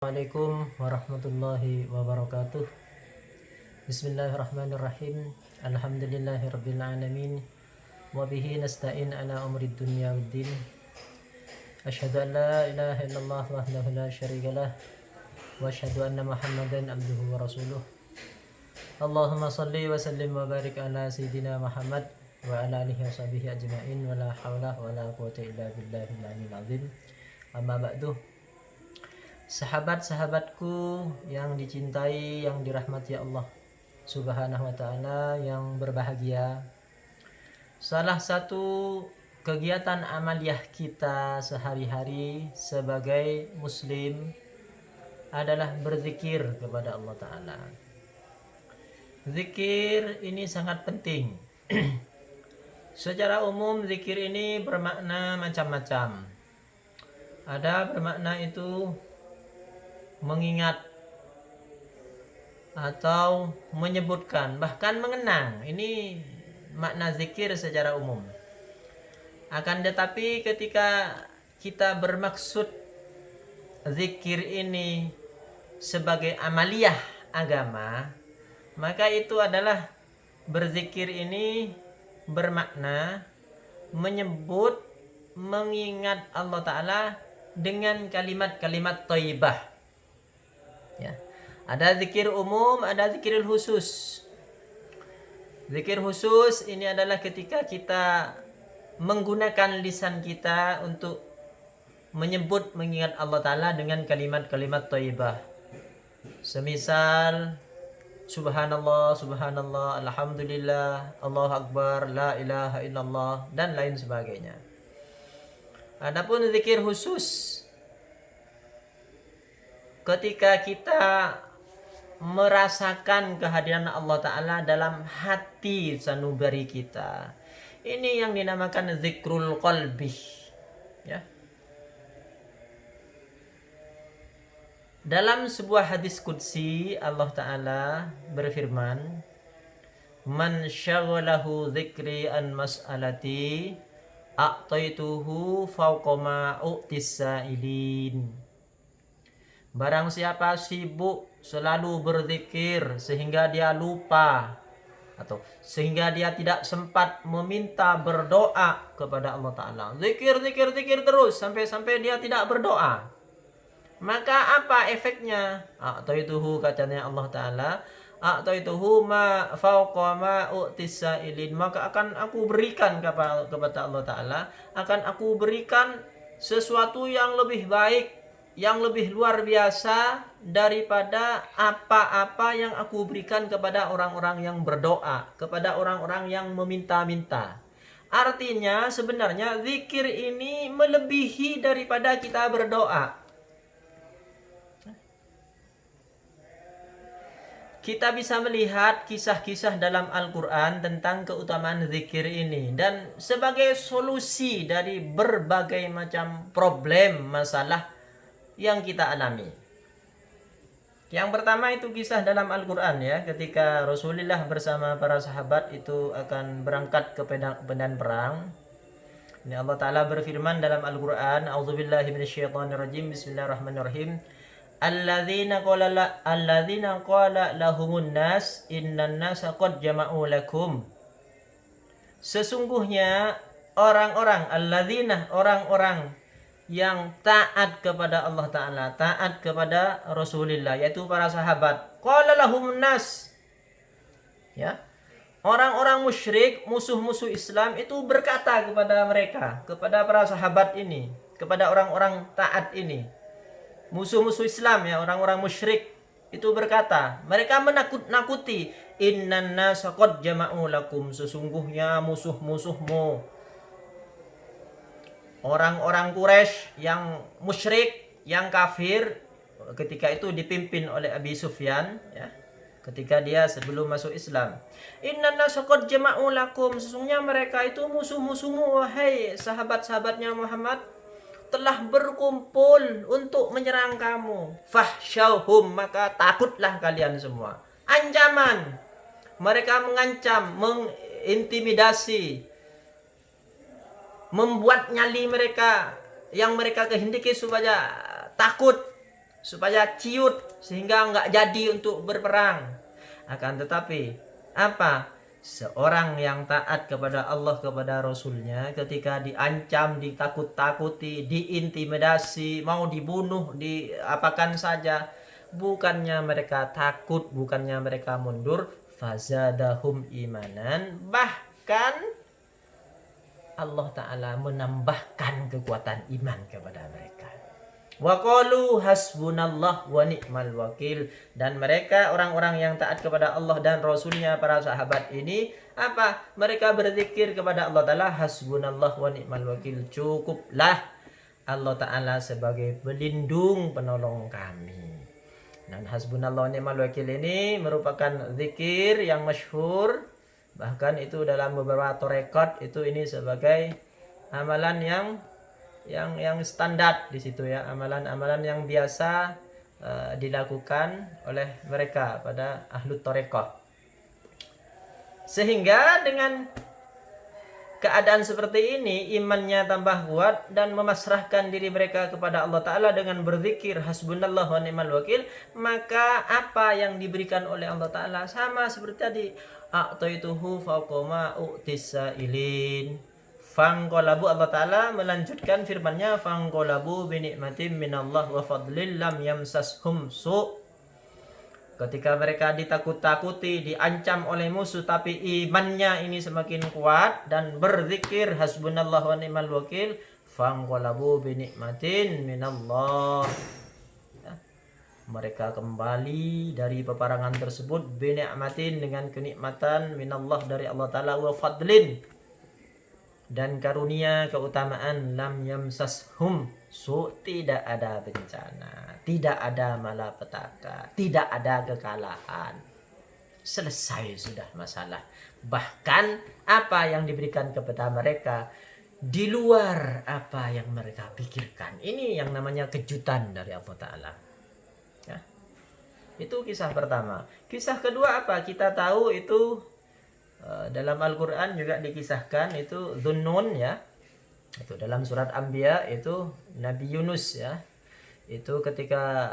Assalamualaikum warahmatullahi wabarakatuh. Bismillahirrahmanirrahim. Alhamdulillahirabbil alamin. Wa bihi nasta'in ala umrid dunya waddin. Asyhadu an la ilaha illallah wahdahu la syarikalah wa asyhadu anna Muhammadan abduhu wa rasuluh. Allahumma shalli wa sallim wa barik ala sayyidina Muhammad wa ala alihi wa sahbihi ajma'in wa la haula wa la quwwata illa billahil aliyyil azim. Amma ba'du. Sahabat-sahabatku yang dicintai, yang dirahmati Allah Subhanahu wa ta'ala, yang berbahagia, salah satu kegiatan amaliyah kita sehari-hari sebagai muslim adalah berzikir kepada Allah ta'ala. Zikir ini sangat penting. Secara umum zikir ini bermakna macam-macam. Ada bermakna itu mengingat atau menyebutkan, bahkan mengenang. Ini makna zikir secara umum. Akan tetapi ketika kita bermaksud zikir ini sebagai amaliyah agama, maka itu adalah berzikir ini bermakna menyebut, mengingat Allah Ta'ala dengan kalimat-kalimat thayyibah. Ya. Ada zikir umum, ada zikir khusus. Zikir khusus ini adalah ketika kita menggunakan lisan kita untuk menyebut, mengingat Allah Ta'ala dengan kalimat-kalimat thayyibah. Semisal subhanallah, subhanallah, alhamdulillah, Allahu akbar, la ilaha illallah, dan lain sebagainya. Adapun zikir khusus, ketika kita merasakan kehadiran Allah Ta'ala dalam hati sanubari kita, ini yang dinamakan zikrul qalbi. Ya. Dalam sebuah hadis qudsi, Allah Ta'ala berfirman, man syaghalahu dzikri an mas'alati a'taituhu fawqa ma u'tis sa'ilin. Barang siapa sibuk selalu berzikir sehingga dia lupa atau sehingga dia tidak sempat meminta berdoa kepada Allah Ta'ala, zikir terus sampai dia tidak berdoa, maka apa efeknya? A'taituhu, katanya Allah Ta'ala, a'taituhu ma fawqa ma u'tis sa'ilin, maka akan aku berikan kepada Allah Ta'ala, akan aku berikan sesuatu yang lebih baik, yang lebih luar biasa daripada apa-apa yang aku berikan kepada orang-orang yang berdoa, kepada orang-orang yang meminta-minta. Artinya sebenarnya zikir ini melebihi daripada kita berdoa. Kita bisa melihat kisah-kisah dalam Al-Quran tentang keutamaan zikir ini, dan sebagai solusi dari berbagai macam problem, masalah yang kita alami. Yang pertama itu kisah dalam Al-Quran, ya, ketika Rasulullah bersama para sahabat itu akan berangkat ke medan perang. Ini Allah Ta'ala berfirman dalam Al-Quran, a'udzubillahi minasyaitonirrajim, bismillahirrahmanirrahim. Alladzina qala lahumun nas innan nasa qad jama'u lakum. Sesungguhnya orang-orang, alladzina, orang-orang yang taat kepada Allah Ta'ala, taat kepada Rasulullah, yaitu para sahabat. Qala lahumun nas, ya, orang-orang musyrik, musuh-musuh Islam itu berkata kepada mereka, kepada para sahabat ini, kepada orang-orang taat ini, musuh-musuh Islam, ya, orang-orang musyrik itu berkata, mereka menakut-nakuti, innan nasa qad jama'u lakum, sesungguhnya musuh-musuhmu, orang-orang Quraisy yang musyrik, yang kafir, ketika itu dipimpin oleh Abi Sufyan, ya, ketika dia sebelum masuk Islam. Innan nasa qad jama'u lakum, sesungguhnya mereka itu musuh-musuhmu, wahai sahabat-sahabatnya Muhammad, telah berkumpul untuk menyerang kamu. Fahsyauhum, maka takutlah kalian semua. Ancaman, mereka mengancam, mengintimidasi, membuat nyali mereka yang mereka kehendaki supaya takut, supaya ciut sehingga nggak jadi untuk berperang. Akan tetapi apa? Seorang yang taat kepada Allah, kepada Rasulnya, ketika diancam, ditakut-takuti, diintimidasi, mau dibunuh, diapakan saja, bukannya mereka takut, bukannya mereka mundur, fazadahum imanan, bahkan Allah Ta'ala menambahkan kekuatan iman kepada mereka. Wa qalu hasbunallah wa ni'mal wakil. Dan mereka orang-orang yang taat kepada Allah dan Rasulnya, para sahabat ini apa? Mereka berzikir kepada Allah Ta'ala, hasbunallah wa ni'mal wakil, cukuplah Allah Ta'ala sebagai pelindung penolong kami. Dan hasbunallah wa ni'mal wakil ini merupakan zikir yang masyhur. Bahkan itu dalam beberapa tarekat itu ini sebagai amalan yang standar di situ ya, amalan-amalan yang biasa dilakukan oleh mereka pada ahlu tarekat. Sehingga dengan keadaan seperti ini imannya tambah kuat dan memasrahkan diri mereka kepada Allah Ta'ala dengan berzikir hasbunallah wa ni'mal wakil, maka apa yang diberikan oleh Allah Ta'ala sama seperti tadi, a'taituhu faqoma u'tisailin. Fangqalabu, Allah Ta'ala melanjutkan firman-Nya, fangqalabu binikmatin minallah wa fadlil lam yamsashum su'. Ketika mereka ditakut-takuti, diancam oleh musuh, tapi imannya ini semakin kuat dan berzikir hasbunallah wa ni'mal wakil, fangqalabu binikmatin minallah. Ya. Mereka kembali dari peperangan tersebut binikmatin, dengan kenikmatan, minallah, dari Allah Ta'ala, wa fadlin, dan karunia, keutamaan, lam yamsashum su, tidak ada bencana, tidak ada malapetaka, tidak ada kekalahan. Selesai sudah masalah. Bahkan apa yang diberikan kepada mereka di luar apa yang mereka pikirkan. Ini yang namanya kejutan dari Allah Ta'ala. Ya. Itu kisah pertama. Kisah kedua apa? Kita tahu itu dalam Al-Quran juga dikisahkan, itu Dhunnun ya, itu dalam surat Anbiya, itu Nabi Yunus ya, itu ketika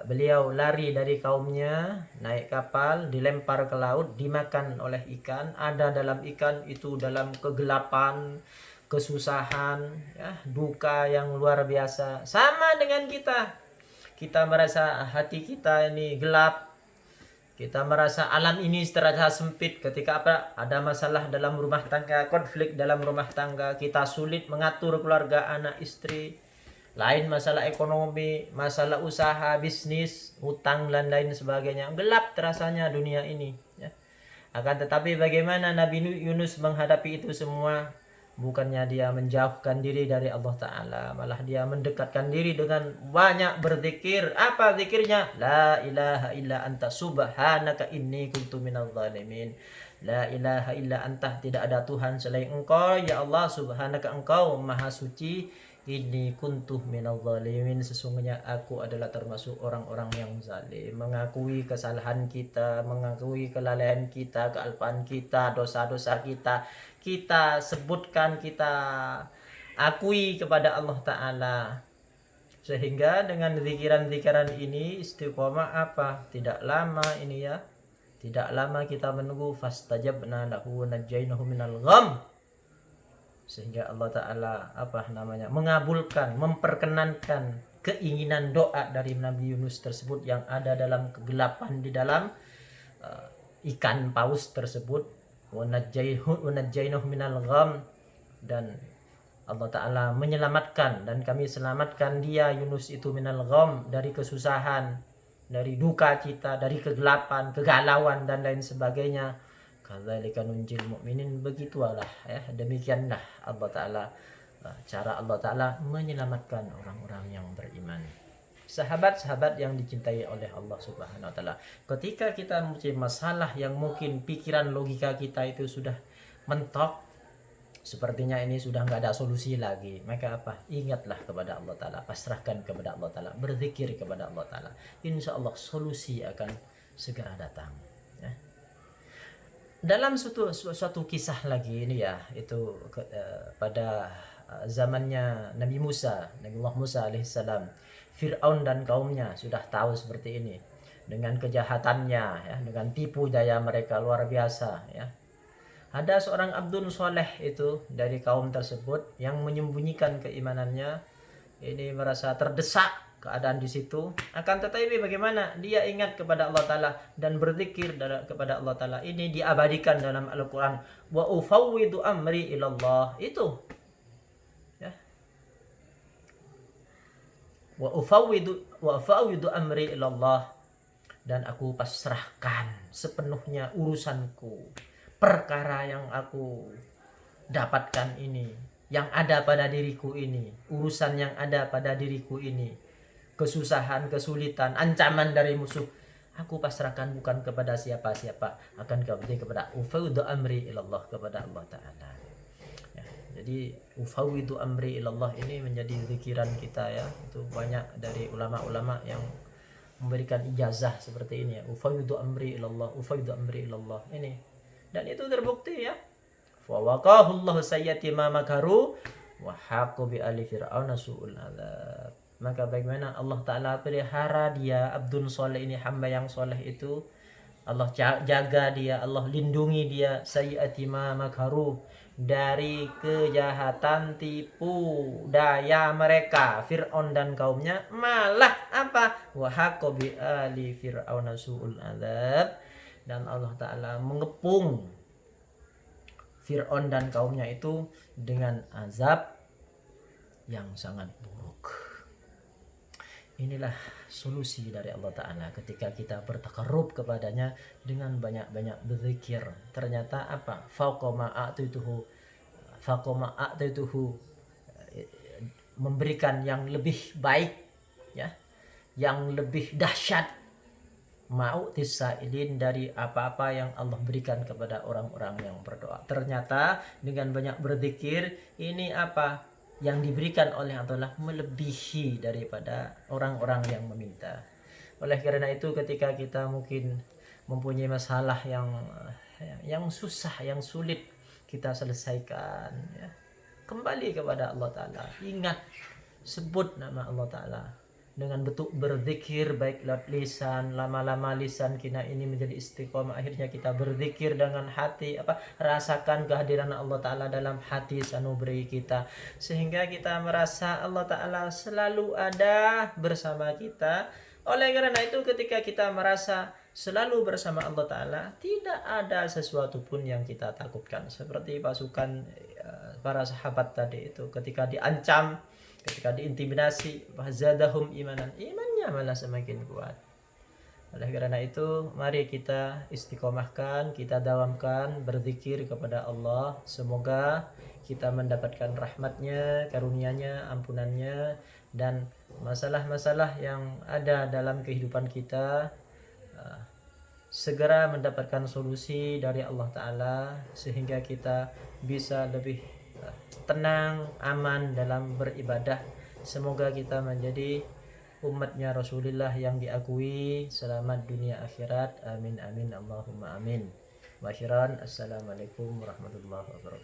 beliau lari dari kaumnya, naik kapal, dilempar ke laut, dimakan oleh ikan, ada dalam ikan itu dalam kegelapan, kesusahan ya, duka yang luar biasa. Sama dengan kita merasa hati kita ini gelap, kita merasa alam ini terasa sempit ketika ada masalah dalam rumah tangga, konflik dalam rumah tangga, kita sulit mengatur keluarga, anak, istri, lain masalah ekonomi, masalah usaha, bisnis, hutang dan lain sebagainya. Gelap terasanya dunia ini ya. Akan tetapi bagaimana Nabi Yunus menghadapi itu semua? Bukannya dia menjauhkan diri dari Allah Ta'ala, malah dia mendekatkan diri dengan banyak berzikir. Apa zikirnya? La ilaha illa anta subhanaka inni kuntu minadh dhalimin. La ilaha illa anta, tidak ada Tuhan selain Engkau ya Allah, subhanaka, Engkau maha suci, inni kuntu minadh dhalimin, sesungguhnya aku adalah termasuk orang-orang yang zalim. Mengakui kesalahan kita, mengakui kelalaian kita, kealpaan kita, dosa-dosa kita sebutkan, kita akui kepada Allah Ta'ala. Sehingga dengan zikiran-zikiran ini istiqomah apa? Tidak lama ini ya, tidak lama kita menunggu, fastajabna lahu najainahu minal gham, sehingga Allah Ta'ala mengabulkan, memperkenankan keinginan doa dari Nabi Yunus tersebut yang ada dalam kegelapan di dalam ikan paus tersebut. Wa najjainahu minal gham, dan Allah Ta'ala menyelamatkan, dan kami selamatkan dia Yunus itu minal gham, dari kesusahan, dari duka cita, dari kegelapan, kegalauan dan lain sebagainya. Kadzalika nunjil mu'minin, begitulah ya, demikianlah Allah Ta'ala, cara Allah Ta'ala menyelamatkan orang-orang yang beriman. Sahabat-sahabat yang dicintai oleh Allah Subhanahu wa Ta'ala, ketika kita mempunyai masalah yang mungkin pikiran logika kita itu sudah mentok, sepertinya ini sudah nggak ada solusi lagi, maka apa? Ingatlah kepada Allah Ta'ala, pasrahkan kepada Allah Ta'ala, berzikir kepada Allah Ta'ala. Insya Allah solusi akan segera datang ya. Dalam suatu kisah lagi ini ya, itu pada zamannya Nabi Allah Musa alaihissalam, Fir'aun dan kaumnya sudah tahu seperti ini. Dengan kejahatannya, ya, dengan tipu daya mereka luar biasa, ya. Ada seorang abdun soleh itu dari kaum tersebut yang menyembunyikan keimanannya. Ini merasa terdesak keadaan di situ. Akan tetapi bagaimana? Dia ingat kepada Allah Ta'ala dan berzikir kepada Allah Ta'ala. Ini diabadikan dalam Al-Quran. Wa ufawwidu amri ilallah. Itu. Ya. Wa ufawwidu amri ilallah. Dan aku pasrahkan sepenuhnya urusanku. Perkara yang aku dapatkan ini, yang ada pada diriku ini, urusan yang ada pada diriku ini, kesusahan, kesulitan, ancaman dari musuh, aku pasrahkan bukan kepada siapa-siapa, akan kepada ufawwidu amri ilallah, kepada Allah Ta'ala. Ya, jadi ufawwidu amri ilallah ini menjadi zikiran kita, ya. Itu banyak dari ulama-ulama yang memberikan ijazah seperti ini, ya. Ufawwidu amri ilallah, ufawwidu amri ilallah ini. Dan itu terbukti, ya. Fa waqahullahu sayyati ma makaru wa haqqu bi ali fir'auna su'ul adzab. Maka bagaimana Allah Ta'ala pelihara dia Abdun Soleh ini, hamba yang soleh itu. Allah jaga dia, Allah lindungi dia sayyati ma makaru, dari kejahatan tipu daya mereka Fir'aun dan kaumnya. Malah apa? Wa haqqu bi ali fir'auna su'ul adzab. Dan Allah Ta'ala mengepung Fir'aun dan kaumnya itu dengan azab yang sangat buruk. Inilah solusi dari Allah Ta'ala ketika kita bertakarrub kepadanya dengan banyak-banyak berzikir. Ternyata apa? Faqoma a'taituhu, memberikan yang lebih baik, ya, yang lebih dahsyat, ma'utis sa'ilin, dari apa-apa yang Allah berikan kepada orang-orang yang berdoa. Ternyata dengan banyak berzikir ini apa? Yang diberikan oleh Allah melebihi daripada orang-orang yang meminta. Oleh karena itu ketika kita mungkin mempunyai masalah yang susah, yang sulit kita selesaikan, ya, kembali kepada Allah Ta'ala. Ingat, sebut nama Allah Ta'ala dengan bentuk berzikir, baik lewat lisan. Lama-lama lisan kita ini menjadi istiqomah, akhirnya kita berzikir dengan hati, rasakan kehadiran Allah Ta'ala dalam hati sanubri kita, sehingga kita merasa Allah Ta'ala selalu ada bersama kita. Oleh karena itu ketika kita merasa selalu bersama Allah Ta'ala, tidak ada sesuatu pun yang kita takutkan. Seperti pasukan para sahabat tadi itu, ketika diancam, ketika diintimidasi, fazadahum imanan, imannya malah semakin kuat. Oleh karena itu mari kita istiqomahkan, kita dawamkan berzikir kepada Allah. Semoga kita mendapatkan rahmatnya, karunia-Nya, ampunannya, dan masalah-masalah yang ada dalam kehidupan kita segera mendapatkan solusi dari Allah Ta'ala, sehingga kita bisa lebih tenang, aman dalam beribadah. Semoga kita menjadi umatnya Rasulullah yang diakui selamat dunia akhirat. Amin amin Allahumma amin. Wa akhiran, assalamualaikum warahmatullahi wabarakatuh.